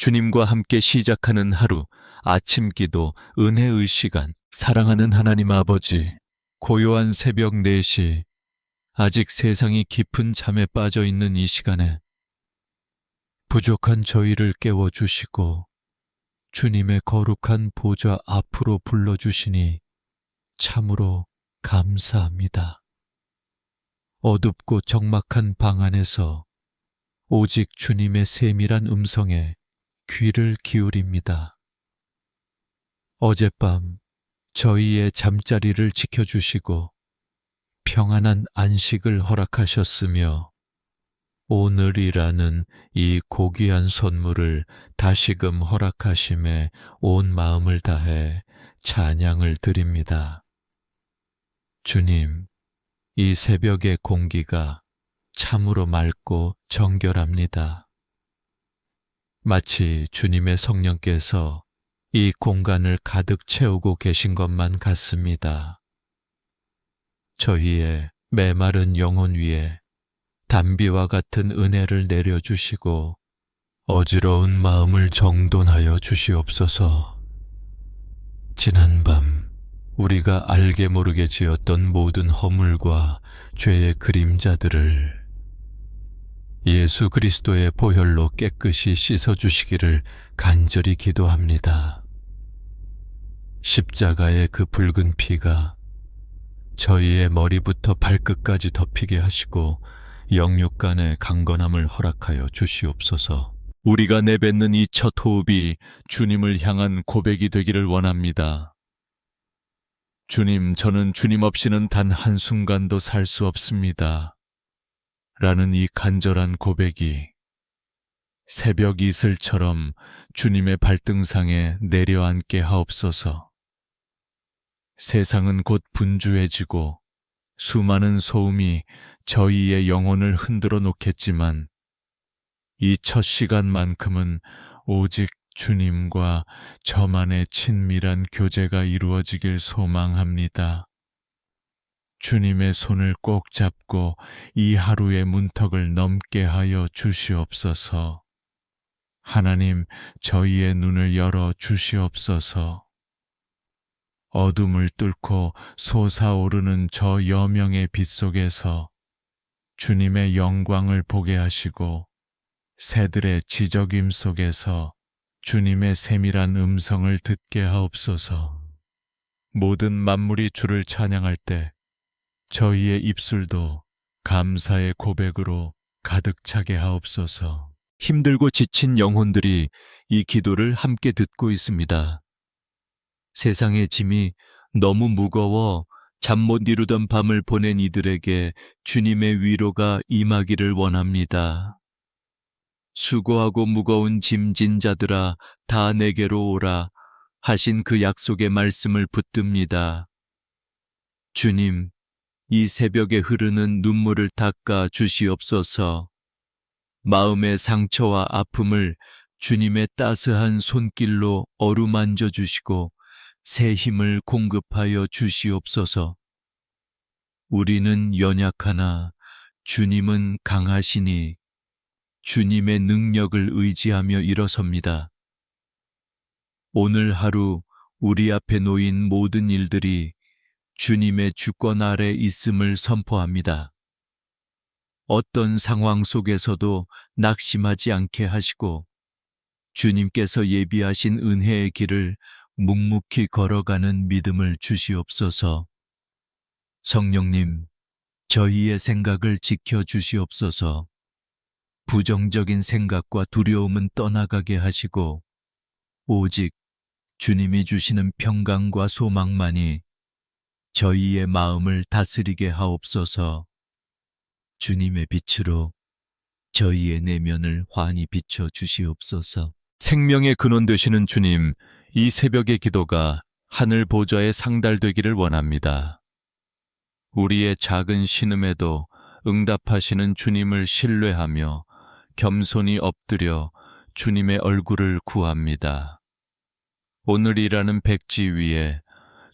주님과 함께 시작하는 하루, 아침 기도, 은혜의 시간, 사랑하는 하나님 아버지, 고요한 새벽 4시, 아직 세상이 깊은 잠에 빠져 있는 이 시간에 부족한 저희를 깨워주시고 주님의 거룩한 보좌 앞으로 불러주시니 참으로 감사합니다. 어둡고 적막한 방 안에서 오직 주님의 세밀한 음성에 귀를 기울입니다. 어젯밤 저희의 잠자리를 지켜주시고 평안한 안식을 허락하셨으며 오늘이라는 이 고귀한 선물을 다시금 허락하심에 온 마음을 다해 찬양을 드립니다. 주님, 이 새벽의 공기가 참으로 맑고 정결합니다. 마치 주님의 성령께서 이 공간을 가득 채우고 계신 것만 같습니다. 저희의 메마른 영혼 위에 단비와 같은 은혜를 내려주시고 어지러운 마음을 정돈하여 주시옵소서. 지난밤 우리가 알게 모르게 지었던 모든 허물과 죄의 그림자들을 예수 그리스도의 보혈로 깨끗이 씻어주시기를 간절히 기도합니다. 십자가의 그 붉은 피가 저희의 머리부터 발끝까지 덮이게 하시고 영육간의 강건함을 허락하여 주시옵소서. 우리가 내뱉는 이 첫 호흡이 주님을 향한 고백이 되기를 원합니다. 주님, 저는 주님 없이는 단 한순간도 살 수 없습니다. 라는 이 간절한 고백이 새벽 이슬처럼 주님의 발등상에 내려앉게 하옵소서. 세상은 곧 분주해지고 수많은 소음이 저희의 영혼을 흔들어 놓겠지만 이 첫 시간만큼은 오직 주님과 저만의 친밀한 교제가 이루어지길 소망합니다. 주님의 손을 꼭 잡고 이 하루의 문턱을 넘게 하여 주시옵소서. 하나님, 저희의 눈을 열어 주시옵소서. 어둠을 뚫고 솟아오르는 저 여명의 빛 속에서 주님의 영광을 보게 하시고 새들의 지저귐 속에서 주님의 세밀한 음성을 듣게 하옵소서. 모든 만물이 주를 찬양할 때 저희의 입술도 감사의 고백으로 가득 차게 하옵소서. 힘들고 지친 영혼들이 이 기도를 함께 듣고 있습니다. 세상의 짐이 너무 무거워 잠 못 이루던 밤을 보낸 이들에게 주님의 위로가 임하기를 원합니다. 수고하고 무거운 짐진 자들아 다 내게로 오라 하신 그 약속의 말씀을 붙듭니다. 주님, 이 새벽에 흐르는 눈물을 닦아 주시옵소서. 마음의 상처와 아픔을 주님의 따스한 손길로 어루만져 주시고 새 힘을 공급하여 주시옵소서. 우리는 연약하나 주님은 강하시니 주님의 능력을 의지하며 일어섭니다. 오늘 하루 우리 앞에 놓인 모든 일들이 주님의 주권 아래 있음을 선포합니다. 어떤 상황 속에서도 낙심하지 않게 하시고 주님께서 예비하신 은혜의 길을 묵묵히 걸어가는 믿음을 주시옵소서. 성령님, 저희의 생각을 지켜주시옵소서. 부정적인 생각과 두려움은 떠나가게 하시고 오직 주님이 주시는 평강과 소망만이 저희의 마음을 다스리게 하옵소서. 주님의 빛으로 저희의 내면을 환히 비춰 주시옵소서. 생명의 근원 되시는 주님, 이 새벽의 기도가 하늘 보좌에 상달되기를 원합니다. 우리의 작은 신음에도 응답하시는 주님을 신뢰하며 겸손히 엎드려 주님의 얼굴을 구합니다. 오늘이라는 백지 위에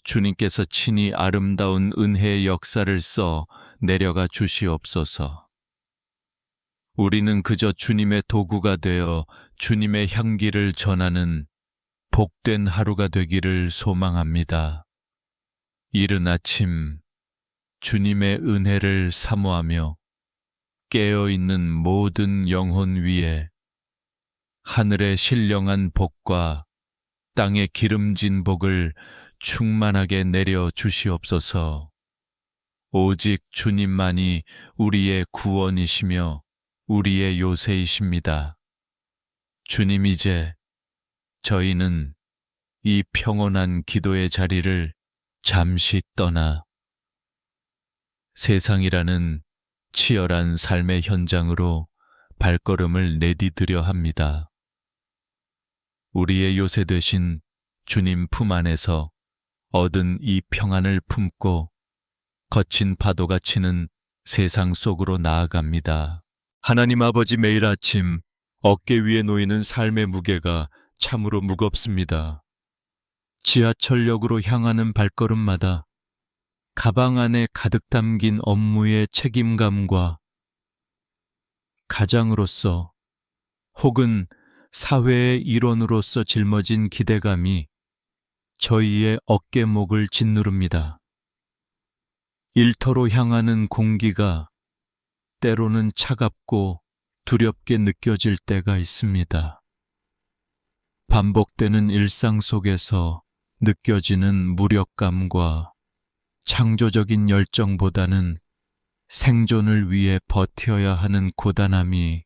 주님께서 친히 아름다운 은혜의 역사를 써 내려가 주시옵소서. 우리는 그저 주님의 도구가 되어 주님의 향기를 전하는 복된 하루가 되기를 소망합니다. 이른 아침 주님의 은혜를 사모하며 깨어있는 모든 영혼 위에 하늘의 신령한 복과 땅의 기름진 복을 충만하게 내려 주시옵소서. 오직 주님만이 우리의 구원이시며 우리의 요새이십니다. 주님, 이제 저희는 이 평온한 기도의 자리를 잠시 떠나 세상이라는 치열한 삶의 현장으로 발걸음을 내디디려 합니다. 우리의 요새 되신 주님 품 안에서 얻은 이 평안을 품고 거친 파도가 치는 세상 속으로 나아갑니다. 하나님 아버지, 매일 아침 어깨 위에 놓이는 삶의 무게가 참으로 무겁습니다. 지하철역으로 향하는 발걸음마다 가방 안에 가득 담긴 업무의 책임감과 가장으로서 혹은 사회의 일원으로서 짊어진 기대감이 저희의 어깨목을 짓누릅니다. 일터로 향하는 공기가 때로는 차갑고 두렵게 느껴질 때가 있습니다. 반복되는 일상 속에서 느껴지는 무력감과 창조적인 열정보다는 생존을 위해 버텨야 하는 고단함이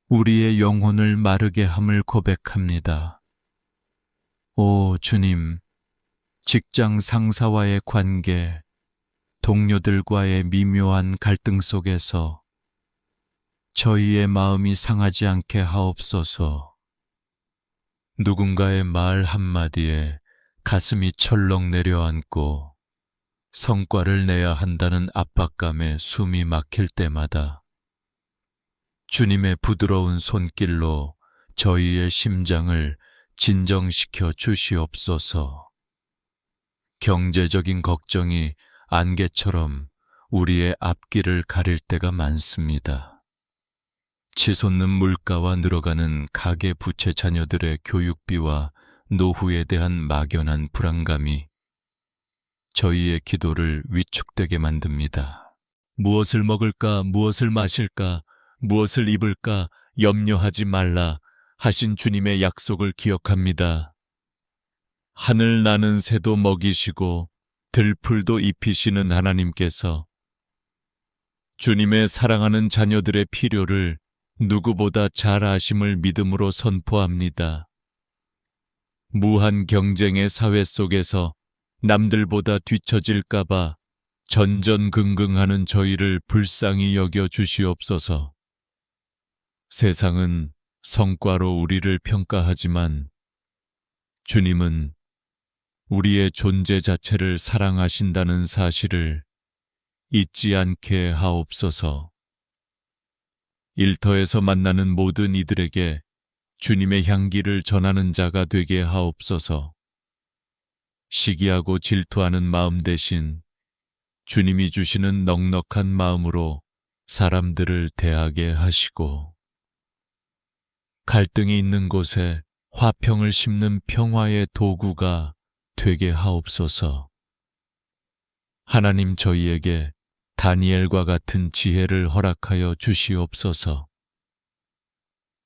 우리의 영혼을 마르게 함을 고백합니다. 오 주님, 직장 상사와의 관계, 동료들과의 미묘한 갈등 속에서 저희의 마음이 상하지 않게 하옵소서. 누군가의 말 한마디에 가슴이 철렁 내려앉고 성과를 내야 한다는 압박감에 숨이 막힐 때마다 주님의 부드러운 손길로 저희의 심장을 진정시켜 주시옵소서. 경제적인 걱정이 안개처럼 우리의 앞길을 가릴 때가 많습니다. 치솟는 물가와 늘어가는 가계 부채 자녀들의 교육비와 노후에 대한 막연한 불안감이 저희의 기도를 위축되게 만듭니다. 무엇을 먹을까, 무엇을 마실까, 무엇을 입을까 염려하지 말라 하신 주님의 약속을 기억합니다. 하늘 나는 새도 먹이시고 들풀도 입히시는 하나님께서 주님의 사랑하는 자녀들의 필요를 누구보다 잘 아심을 믿음으로 선포합니다. 무한 경쟁의 사회 속에서 남들보다 뒤처질까봐 전전긍긍하는 저희를 불쌍히 여겨 주시옵소서. 세상은 성과로 우리를 평가하지만 주님은 우리의 존재 자체를 사랑하신다는 사실을 잊지 않게 하옵소서. 일터에서 만나는 모든 이들에게 주님의 향기를 전하는 자가 되게 하옵소서. 시기하고 질투하는 마음 대신 주님이 주시는 넉넉한 마음으로 사람들을 대하게 하시고, 갈등이 있는 곳에 화평을 심는 평화의 도구가 되게 하옵소서. 하나님, 저희에게 다니엘과 같은 지혜를 허락하여 주시옵소서.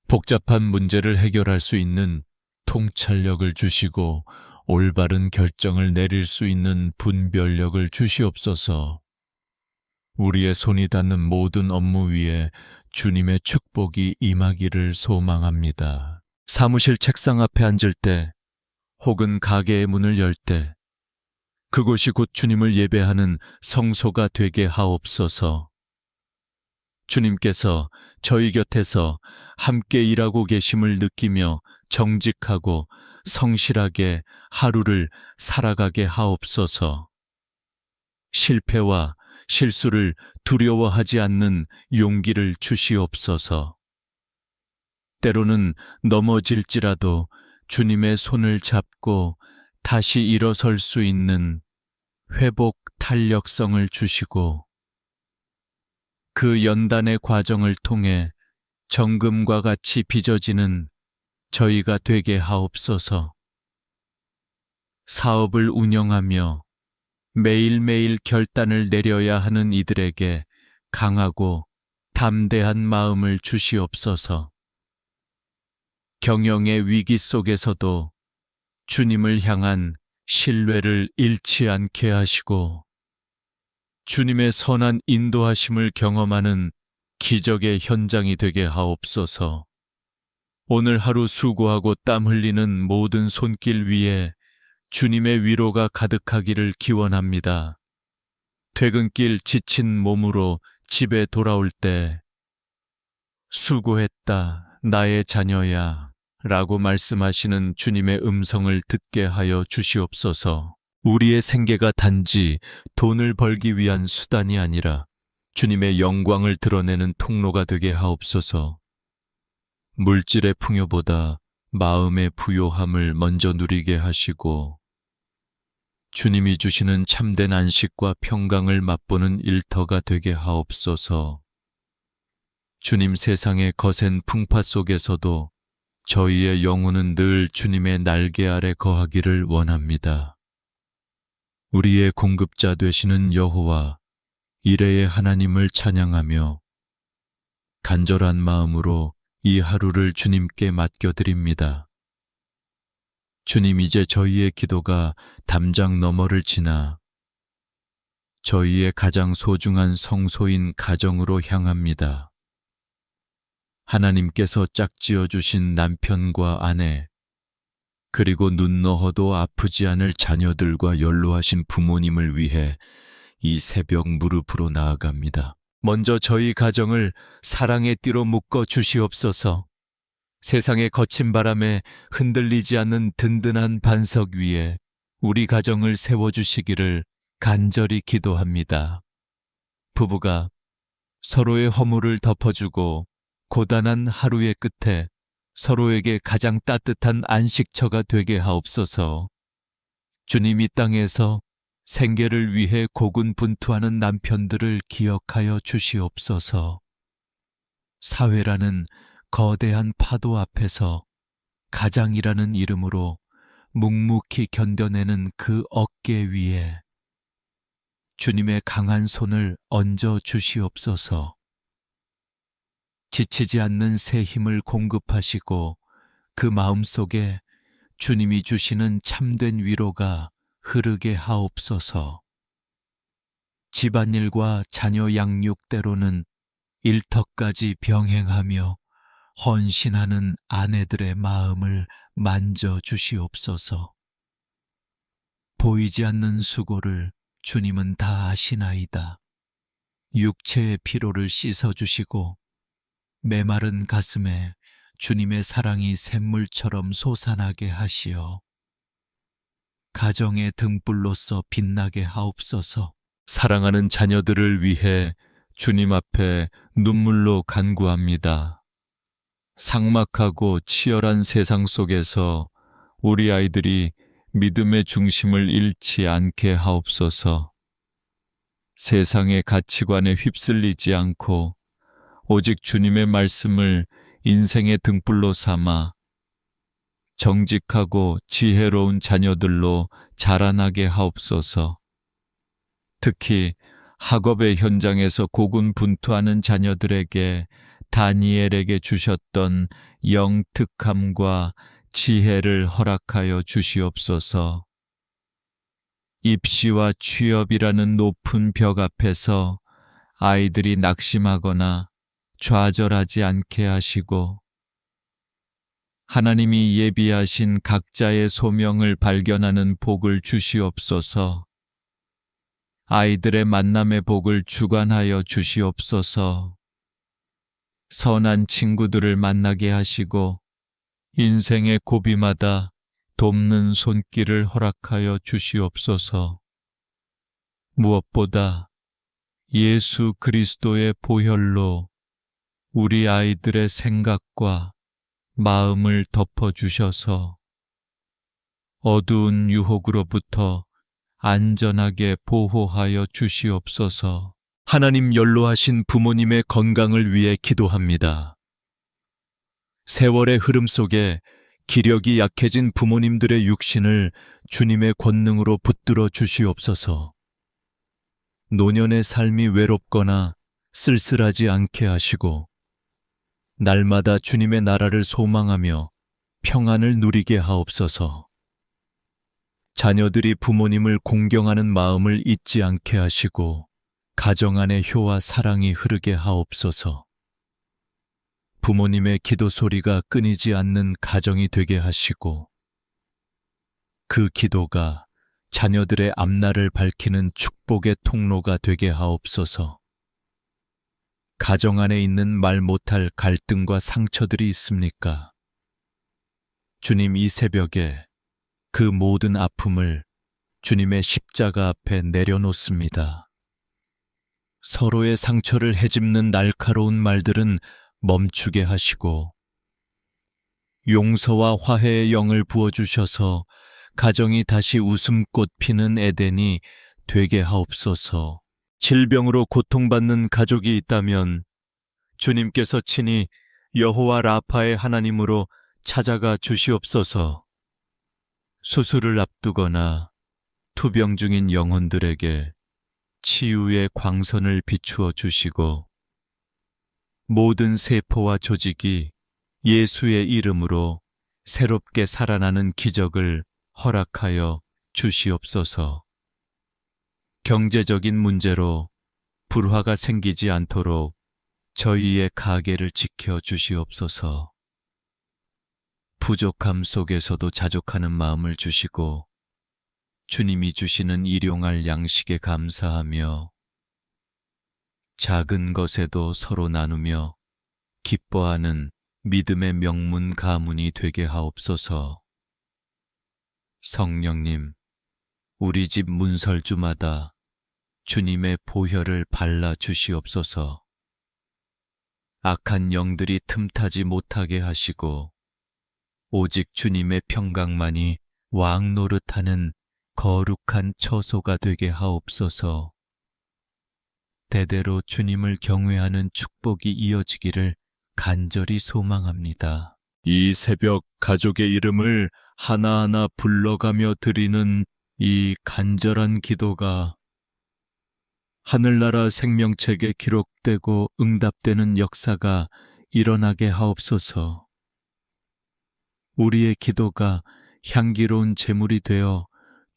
복잡한 문제를 해결할 수 있는 통찰력을 주시고 올바른 결정을 내릴 수 있는 분별력을 주시옵소서. 우리의 손이 닿는 모든 업무 위에 주님의 축복이 임하기를 소망합니다. 사무실 책상 앞에 앉을 때 혹은 가게의 문을 열 때 그곳이 곧 주님을 예배하는 성소가 되게 하옵소서. 주님께서 저희 곁에서 함께 일하고 계심을 느끼며 정직하고 성실하게 하루를 살아가게 하옵소서. 실패와 실수를 두려워하지 않는 용기를 주시옵소서. 때로는 넘어질지라도 주님의 손을 잡고 다시 일어설 수 있는 회복 탄력성을 주시고, 그 연단의 과정을 통해 정금과 같이 빚어지는 저희가 되게 하옵소서. 사업을 운영하며 매일매일 결단을 내려야 하는 이들에게 강하고 담대한 마음을 주시옵소서. 경영의 위기 속에서도 주님을 향한 신뢰를 잃지 않게 하시고 주님의 선한 인도하심을 경험하는 기적의 현장이 되게 하옵소서. 오늘 하루 수고하고 땀 흘리는 모든 손길 위에 주님의 위로가 가득하기를 기원합니다. 퇴근길 지친 몸으로 집에 돌아올 때 수고했다, 나의 자녀야 라고 말씀하시는 주님의 음성을 듣게 하여 주시옵소서. 우리의 생계가 단지 돈을 벌기 위한 수단이 아니라 주님의 영광을 드러내는 통로가 되게 하옵소서. 물질의 풍요보다 마음의 부요함을 먼저 누리게 하시고 주님이 주시는 참된 안식과 평강을 맛보는 일터가 되게 하옵소서. 주님, 세상의 거센 풍파 속에서도 저희의 영혼은 늘 주님의 날개 아래 거하기를 원합니다. 우리의 공급자 되시는 여호와 이레의 하나님을 찬양하며 간절한 마음으로 이 하루를 주님께 맡겨드립니다. 주님, 이제 저희의 기도가 담장 너머를 지나 저희의 가장 소중한 성소인 가정으로 향합니다. 하나님께서 짝지어 주신 남편과 아내, 그리고 눈 넣어도 아프지 않을 자녀들과 연로하신 부모님을 위해 이 새벽 무릎으로 나아갑니다. 먼저 저희 가정을 사랑의 띠로 묶어 주시옵소서. 세상의 거친 바람에 흔들리지 않는 든든한 반석 위에 우리 가정을 세워주시기를 간절히 기도합니다. 부부가 서로의 허물을 덮어주고 고단한 하루의 끝에 서로에게 가장 따뜻한 안식처가 되게 하옵소서. 주님, 이 땅에서 생계를 위해 고군분투하는 남편들을 기억하여 주시옵소서. 사회라는 거대한 파도 앞에서 가장이라는 이름으로 묵묵히 견뎌내는 그 어깨 위에 주님의 강한 손을 얹어 주시옵소서. 지치지 않는 새 힘을 공급하시고 그 마음속에 주님이 주시는 참된 위로가 흐르게 하옵소서. 집안일과 자녀 양육대로는 일터까지 병행하며 헌신하는 아내들의 마음을 만져 주시옵소서. 보이지 않는 수고를 주님은 다 아시나이다. 육체의 피로를 씻어주시고 메마른 가슴에 주님의 사랑이 샘물처럼 솟아나게 하시어 가정의 등불로서 빛나게 하옵소서. 사랑하는 자녀들을 위해 주님 앞에 눈물로 간구합니다. 삭막하고 치열한 세상 속에서 우리 아이들이 믿음의 중심을 잃지 않게 하옵소서. 세상의 가치관에 휩쓸리지 않고 오직 주님의 말씀을 인생의 등불로 삼아 정직하고 지혜로운 자녀들로 자라나게 하옵소서. 특히 학업의 현장에서 고군분투하는 자녀들에게 다니엘에게 주셨던 영특함과 지혜를 허락하여 주시옵소서. 입시와 취업이라는 높은 벽 앞에서 아이들이 낙심하거나 좌절하지 않게 하시고 하나님이 예비하신 각자의 소명을 발견하는 복을 주시옵소서. 아이들의 만남의 복을 주관하여 주시옵소서. 선한 친구들을 만나게 하시고 인생의 고비마다 돕는 손길을 허락하여 주시옵소서. 무엇보다 예수 그리스도의 보혈로 우리 아이들의 생각과 마음을 덮어주셔서 어두운 유혹으로부터 안전하게 보호하여 주시옵소서. 하나님 연로하신 부모님의 건강을 위해 기도합니다. 세월의 흐름 속에 기력이 약해진 부모님들의 육신을 주님의 권능으로 붙들어 주시옵소서. 노년의 삶이 외롭거나 쓸쓸하지 않게 하시고 날마다 주님의 나라를 소망하며 평안을 누리게 하옵소서. 자녀들이 부모님을 공경하는 마음을 잊지 않게 하시고 가정 안에 효와 사랑이 흐르게 하옵소서. 부모님의 기도 소리가 끊이지 않는 가정이 되게 하시고 그 기도가 자녀들의 앞날을 밝히는 축복의 통로가 되게 하옵소서. 가정 안에 있는 말 못할 갈등과 상처들이 있습니까? 주님, 이 새벽에 그 모든 아픔을 주님의 십자가 앞에 내려놓습니다. 서로의 상처를 헤집는 날카로운 말들은 멈추게 하시고 용서와 화해의 영을 부어주셔서 가정이 다시 웃음꽃 피는 에덴이 되게 하옵소서. 질병으로 고통받는 가족이 있다면 주님께서 친히 여호와 라파의 하나님으로 찾아가 주시옵소서. 수술을 앞두거나 투병 중인 영혼들에게 치유의 광선을 비추어 주시고 모든 세포와 조직이 예수의 이름으로 새롭게 살아나는 기적을 허락하여 주시옵소서. 경제적인 문제로 불화가 생기지 않도록 저희의 가게를 지켜 주시옵소서. 부족함 속에서도 자족하는 마음을 주시고 주님이 주시는 일용할 양식에 감사하며 작은 것에도 서로 나누며 기뻐하는 믿음의 명문 가문이 되게 하옵소서. 성령님, 우리 집 문설주마다 주님의 보혈을 발라 주시옵소서. 악한 영들이 틈타지 못하게 하시고 오직 주님의 평강만이 왕 노릇하는 거룩한 처소가 되게 하옵소서. 대대로 주님을 경외하는 축복이 이어지기를 간절히 소망합니다. 이 새벽 가족의 이름을 하나하나 불러가며 드리는 이 간절한 기도가 하늘나라 생명책에 기록되고 응답되는 역사가 일어나게 하옵소서. 우리의 기도가 향기로운 제물이 되어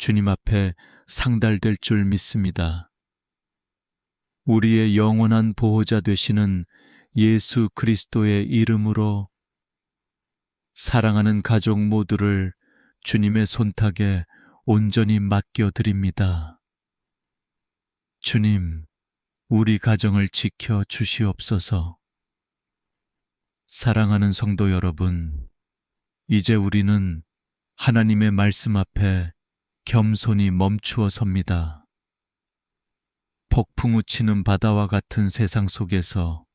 주님 앞에 상달될 줄 믿습니다. 우리의 영원한 보호자 되시는 예수 그리스도의 이름으로 사랑하는 가족 모두를 주님의 손탁에 온전히 맡겨드립니다. 주님, 우리 가정을 지켜 주시옵소서. 사랑하는 성도 여러분, 이제 우리는 하나님의 말씀 앞에 겸손히 멈추어 섭니다. 폭풍우 치는 바다와 같은 세상 속에서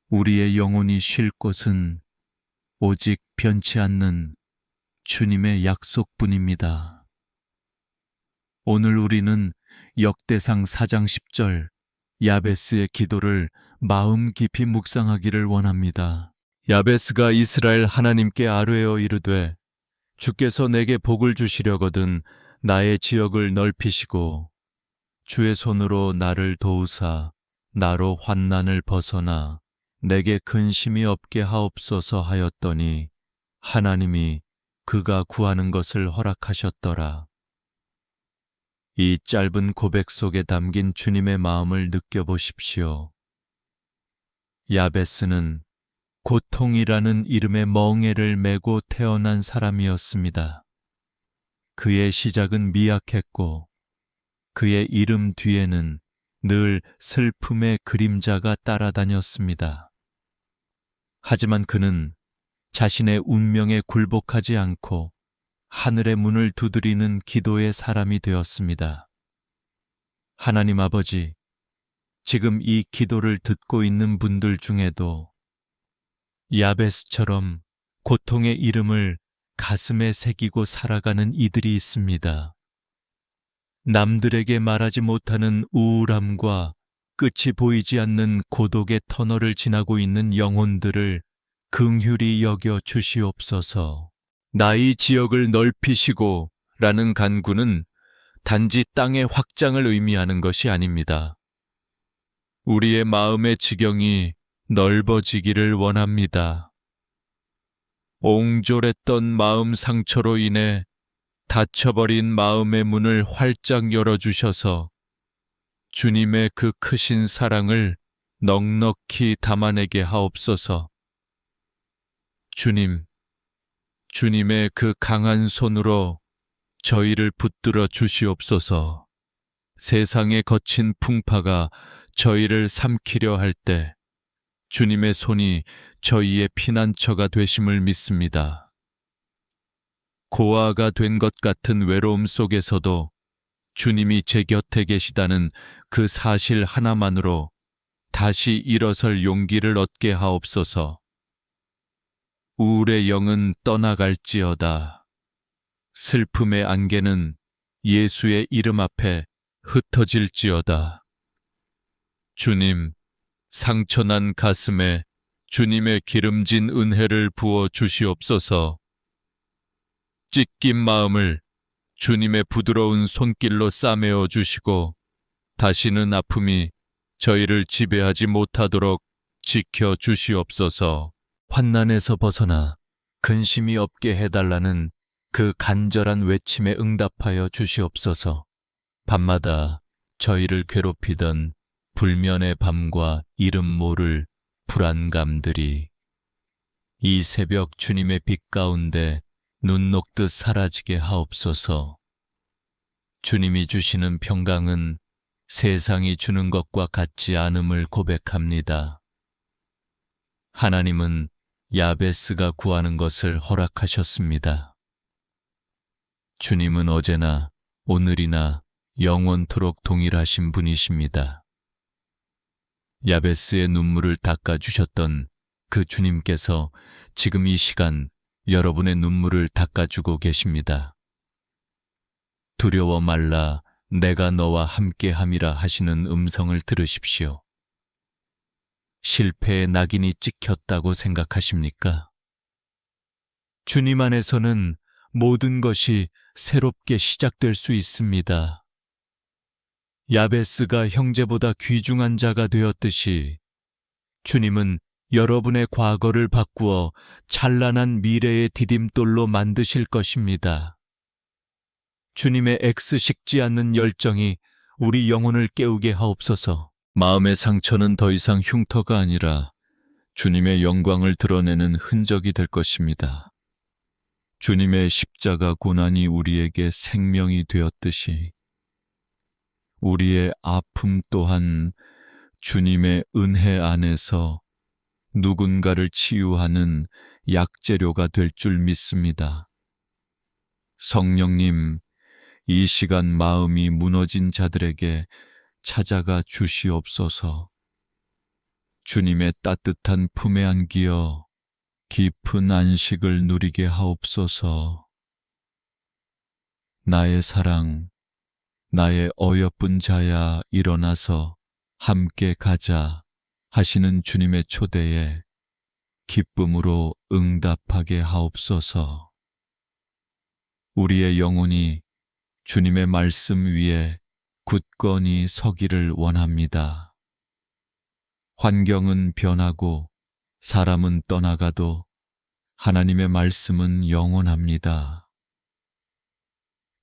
우리의 영혼이 쉴 곳은 오직 변치 않는 주님의 약속뿐입니다. 오늘 우리는 역대상 4장 10절 야베스의 기도를 마음 깊이 묵상하기를 원합니다. 야베스가 이스라엘 하나님께 아뢰어 이르되 주께서 내게 복을 주시려거든 나의 지역을 넓히시고 주의 손으로 나를 도우사 나로 환난을 벗어나 내게 근심이 없게 하옵소서 하였더니 하나님이 그가 구하는 것을 허락하셨더라. 이 짧은 고백 속에 담긴 주님의 마음을 느껴보십시오. 야베스는 고통이라는 이름의 멍에를 메고 태어난 사람이었습니다. 그의 시작은 미약했고 그의 이름 뒤에는 늘 슬픔의 그림자가 따라다녔습니다. 하지만 그는 자신의 운명에 굴복하지 않고 하늘의 문을 두드리는 기도의 사람이 되었습니다. 하나님 아버지, 지금 이 기도를 듣고 있는 분들 중에도 야베스처럼 고통의 이름을 가슴에 새기고 살아가는 이들이 있습니다. 남들에게 말하지 못하는 우울함과 끝이 보이지 않는 고독의 터널을 지나고 있는 영혼들을 긍휼히 여겨 주시옵소서. 나의 지역을 넓히시고 라는 간구는 단지 땅의 확장을 의미하는 것이 아닙니다. 우리의 마음의 지경이 넓어지기를 원합니다. 옹졸했던 마음 상처로 인해 닫혀버린 마음의 문을 활짝 열어주셔서 주님의 그 크신 사랑을 넉넉히 담아내게 하옵소서. 주님, 주님의 그 강한 손으로 저희를 붙들어 주시옵소서. 세상의 거친 풍파가 저희를 삼키려 할 때 주님의 손이 저희의 피난처가 되심을 믿습니다. 고아가 된 것 같은 외로움 속에서도 주님이 제 곁에 계시다는 그 사실 하나만으로 다시 일어설 용기를 얻게 하옵소서. 우울의 영은 떠나갈지어다. 슬픔의 안개는 예수의 이름 앞에 흩어질지어다. 주님, 상처난 가슴에 주님의 기름진 은혜를 부어 주시옵소서. 찢긴 마음을 주님의 부드러운 손길로 싸매어 주시고 다시는 아픔이 저희를 지배하지 못하도록 지켜 주시옵소서. 환난에서 벗어나 근심이 없게 해달라는 그 간절한 외침에 응답하여 주시옵소서. 밤마다 저희를 괴롭히던 불면의 밤과 이름 모를 불안감들이 이 새벽 주님의 빛 가운데 눈 녹듯 사라지게 하옵소서. 주님이 주시는 평강은 세상이 주는 것과 같지 않음을 고백합니다. 하나님은 야베스가 구하는 것을 허락하셨습니다. 주님은 어제나 오늘이나 영원토록 동일하신 분이십니다. 야베스의 눈물을 닦아주셨던 그 주님께서 지금 이 시간 여러분의 눈물을 닦아주고 계십니다. 두려워 말라 내가 너와 함께함이라 하시는 음성을 들으십시오. 실패의 낙인이 찍혔다고 생각하십니까? 주님 안에서는 모든 것이 새롭게 시작될 수 있습니다. 야베스가 형제보다 귀중한 자가 되었듯이 주님은 여러분의 과거를 바꾸어 찬란한 미래의 디딤돌로 만드실 것입니다. 주님의 식지 않는 열정이 우리 영혼을 깨우게 하옵소서. 마음의 상처는 더 이상 흉터가 아니라 주님의 영광을 드러내는 흔적이 될 것입니다. 주님의 십자가 고난이 우리에게 생명이 되었듯이 우리의 아픔 또한 주님의 은혜 안에서 누군가를 치유하는 약재료가 될 줄 믿습니다. 성령님, 이 시간 마음이 무너진 자들에게 찾아가 주시옵소서. 주님의 따뜻한 품에 안기어 깊은 안식을 누리게 하옵소서. 나의 사랑, 나의 어여쁜 자야 일어나서 함께 가자 하시는 주님의 초대에 기쁨으로 응답하게 하옵소서. 우리의 영혼이 주님의 말씀 위에 굳건히 서기를 원합니다. 환경은 변하고 사람은 떠나가도 하나님의 말씀은 영원합니다.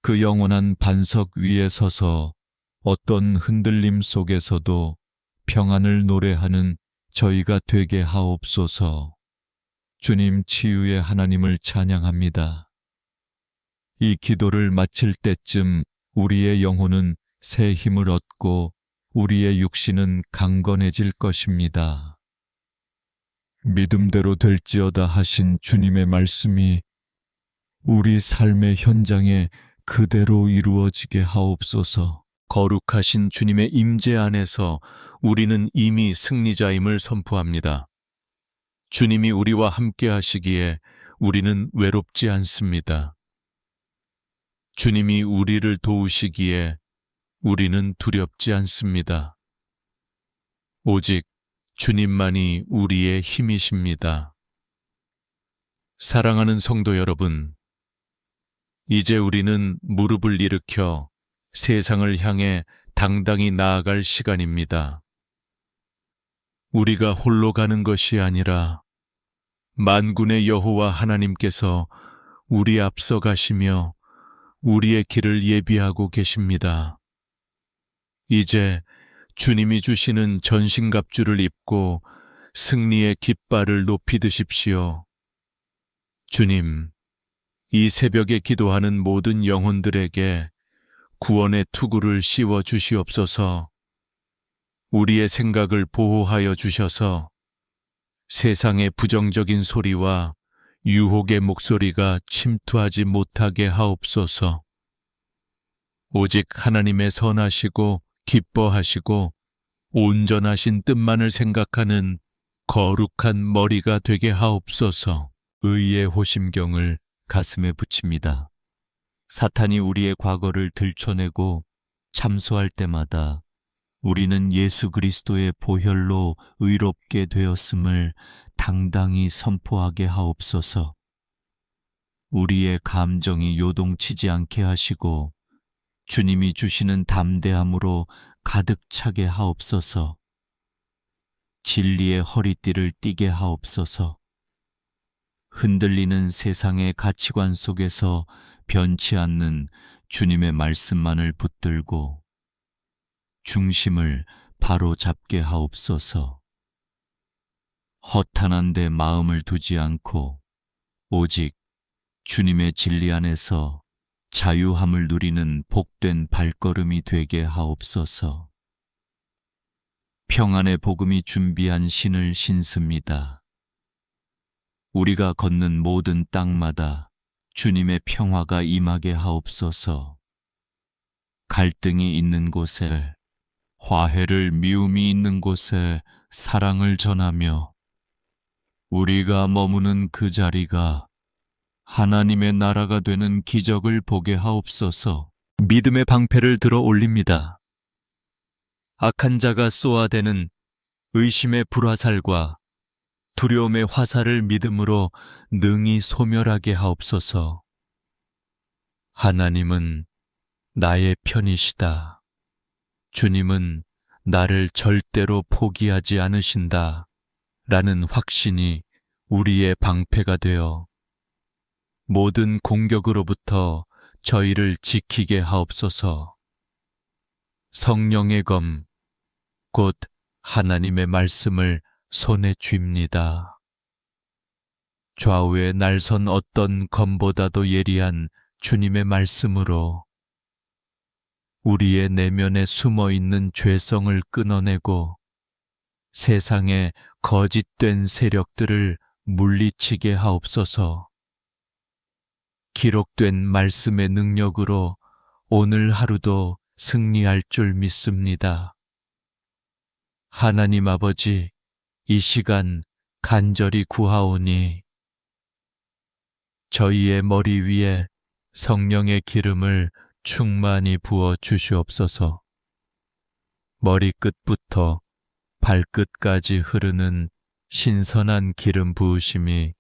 그 영원한 반석 위에 서서 어떤 흔들림 속에서도 평안을 노래하는 저희가 되게 하옵소서. 주님 치유의 하나님을 찬양합니다. 이 기도를 마칠 때쯤 우리의 영혼은 새 힘을 얻고 우리의 육신은 강건해질 것입니다. 믿음대로 될지어다 하신 주님의 말씀이 우리 삶의 현장에 그대로 이루어지게 하옵소서. 거룩하신 주님의 임재 안에서 우리는 이미 승리자임을 선포합니다. 주님이 우리와 함께 하시기에 우리는 외롭지 않습니다. 주님이 우리를 도우시기에 우리는 두렵지 않습니다. 오직 주님만이 우리의 힘이십니다. 사랑하는 성도 여러분, 이제 우리는 무릎을 일으켜 세상을 향해 당당히 나아갈 시간입니다. 우리가 홀로 가는 것이 아니라 만군의 여호와 하나님께서 우리 앞서 가시며 우리의 길을 예비하고 계십니다. 이제 주님이 주시는 전신갑주를 입고 승리의 깃발을 높이 드십시오. 주님, 이 새벽에 기도하는 모든 영혼들에게 구원의 투구를 씌워 주시옵소서. 우리의 생각을 보호하여 주셔서 세상의 부정적인 소리와 유혹의 목소리가 침투하지 못하게 하옵소서. 오직 하나님의 선하시고 기뻐하시고 온전하신 뜻만을 생각하는 거룩한 머리가 되게 하옵소서. 의의 호심경을 가슴에 붙입니다. 사탄이 우리의 과거를 들춰내고 참소할 때마다 우리는 예수 그리스도의 보혈로 의롭게 되었음을 당당히 선포하게 하옵소서. 우리의 감정이 요동치지 않게 하시고 주님이 주시는 담대함으로 가득 차게 하옵소서. 진리의 허리띠를 띠게 하옵소서. 흔들리는 세상의 가치관 속에서 변치 않는 주님의 말씀만을 붙들고 중심을 바로 잡게 하옵소서. 허탄한 데 마음을 두지 않고 오직 주님의 진리 안에서 자유함을 누리는 복된 발걸음이 되게 하옵소서. 평안의 복음이 준비한 신을 신습니다. 우리가 걷는 모든 땅마다 주님의 평화가 임하게 하옵소서. 갈등이 있는 곳에, 화해를 미움이 있는 곳에 사랑을 전하며 우리가 머무는 그 자리가 하나님의 나라가 되는 기적을 보게 하옵소서. 믿음의 방패를 들어 올립니다. 악한 자가 쏘아대는 의심의 불화살과 두려움의 화살을 믿음으로 능히 소멸하게 하옵소서. 하나님은 나의 편이시다. 주님은 나를 절대로 포기하지 않으신다. 라는 확신이 우리의 방패가 되어 모든 공격으로부터 저희를 지키게 하옵소서. 성령의 검, 곧 하나님의 말씀을 손에 쥡니다. 좌우에 날선 어떤 검보다도 예리한 주님의 말씀으로 우리의 내면에 숨어있는 죄성을 끊어내고 세상의 거짓된 세력들을 물리치게 하옵소서. 기록된 말씀의 능력으로 오늘 하루도 승리할 줄 믿습니다. 하나님 아버지, 이 시간 간절히 구하오니 저희의 머리 위에 성령의 기름을 충만히 부어 주시옵소서. 머리끝부터 발끝까지 흐르는 신선한 기름 부으심이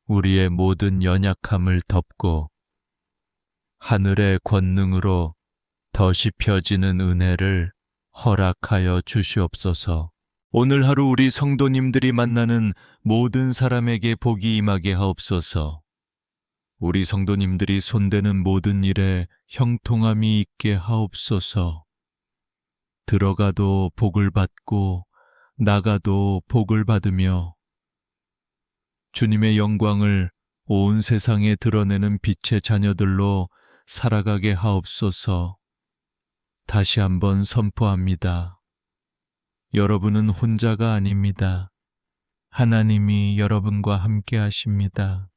우리의 모든 연약함을 덮고 하늘의 권능으로 덧이 펴지는 은혜를 허락하여 주시옵소서. 오늘 하루 우리 성도님들이 만나는 모든 사람에게 복이 임하게 하옵소서. 우리 성도님들이 손대는 모든 일에 형통함이 있게 하옵소서. 들어가도 복을 받고 나가도 복을 받으며 주님의 영광을 온 세상에 드러내는 빛의 자녀들로 살아가게 하옵소서. 다시 한번 선포합니다. 여러분은 혼자가 아닙니다. 하나님이 여러분과 함께 하십니다.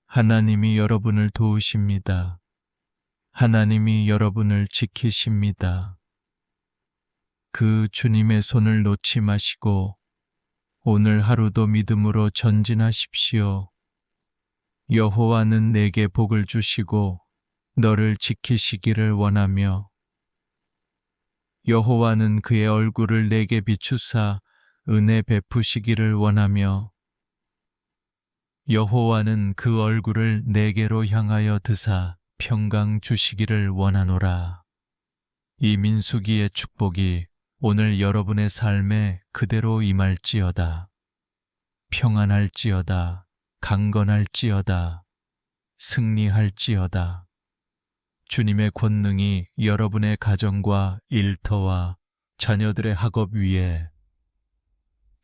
하나님이 여러분을 도우십니다. 하나님이 여러분을 지키십니다. 그 주님의 손을 놓지 마시고 오늘 하루도 믿음으로 전진하십시오. 여호와는 내게 복을 주시고 너를 지키시기를 원하며 여호와는 그의 얼굴을 내게 비추사 은혜 베푸시기를 원하며 여호와는 그 얼굴을 내게로 향하여 드사 평강 주시기를 원하노라. 이 민수기의 축복이 오늘 여러분의 삶에 그대로 임할지어다. 평안할지어다. 강건할지어다. 승리할지어다. 주님의 권능이 여러분의 가정과 일터와 자녀들의 학업 위에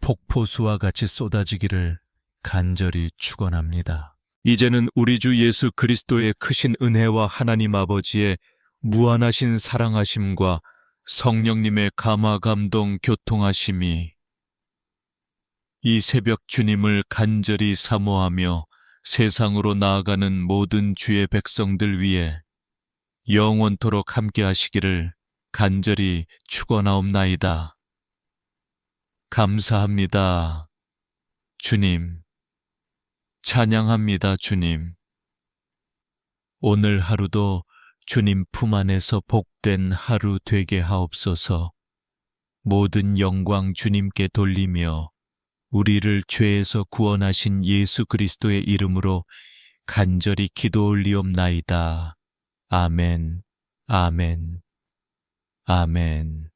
폭포수와 같이 쏟아지기를 간절히 축원합니다. 이제는 우리 주 예수 그리스도의 크신 은혜와 하나님 아버지의 무한하신 사랑하심과 성령님의 감화 감동 교통하심이 이 새벽 주님을 간절히 사모하며 세상으로 나아가는 모든 주의 백성들 위해 영원토록 함께 하시기를 간절히 축원하옵나이다. 감사합니다. 주님. 찬양합니다, 주님. 오늘 하루도 주님 품 안에서 복된 하루 되게 하옵소서. 모든 영광 주님께 돌리며 우리를 죄에서 구원하신 예수 그리스도의 이름으로 간절히 기도 올리옵나이다. 아멘, 아멘, 아멘.